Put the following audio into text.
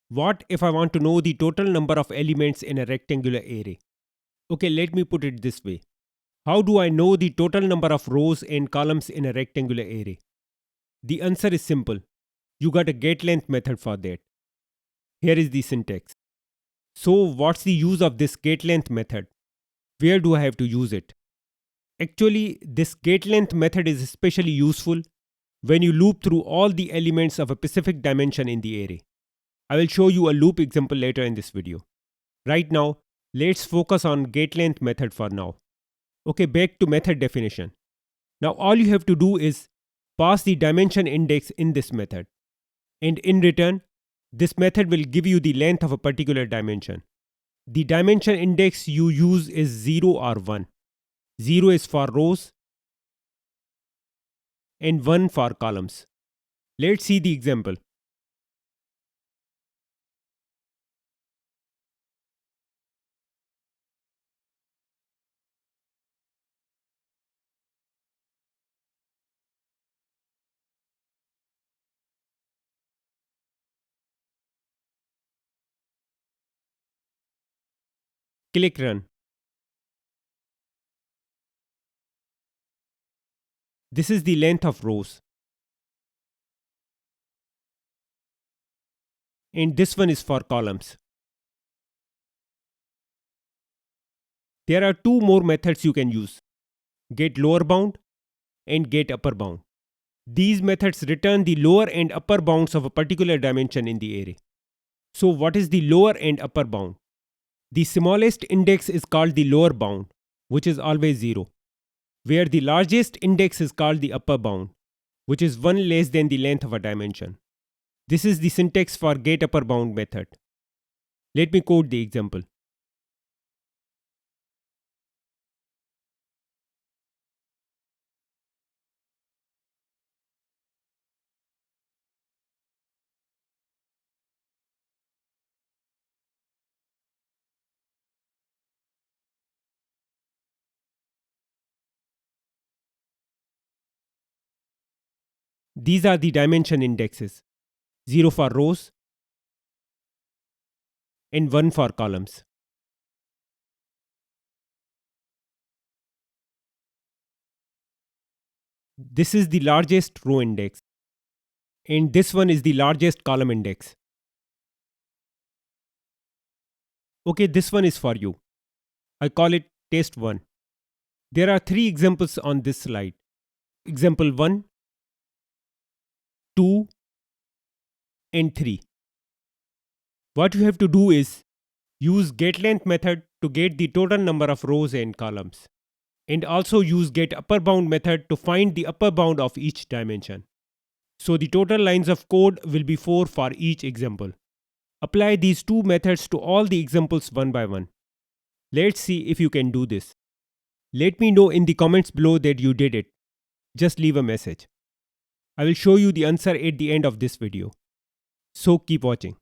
What if I want to know the total number of elements in a rectangular array? Okay, let me put it this way. How do I know the total number of rows and columns in a rectangular array? The answer is simple. You got a getLength method for that. Here is the syntax. So what's the use of this getLength method? Where do I have to use it? Actually, this getLength method is especially useful when you loop through all the elements of a specific dimension in the array. I will show you a loop example later in this video. Right now, let's focus on getLength method for now. Okay, back to method definition. Now all you have to do is pass the dimension index in this method. And in return, this method will give you the length of a particular dimension. The dimension index you use is 0 or 1. 0 is for rows and 1 for columns. Let's see the example. Click run. This is the length of rows. And this one is for columns. There are two more methods you can use: GetLowerBound and GetUpperBound. These methods return the lower and upper bounds of a particular dimension in the array. So what is the lower and upper bound? The smallest index is called the lower bound, which is always 0, where the largest index is called the upper bound, which is 1 less than the length of a dimension. This is the syntax for GetUpperBound method. Let me code the example. These are the dimension indexes: 0 for rows and 1 for columns. This is the largest row index, and this one is the largest column index. Okay, this one is for you. I call it test 1. There are 3 examples on this slide. Example 1, 2, and 3. What you have to do is use getLength method to get the total number of rows and columns, and also use GetUpperBound method to find the upper bound of each dimension. So the total lines of code will be 4 for each example. Apply these two methods to all the examples one by one. Let's see if you can do this. Let me know in the comments below that you did it. Just leave a message. I will show you the answer at the end of this video. So keep watching.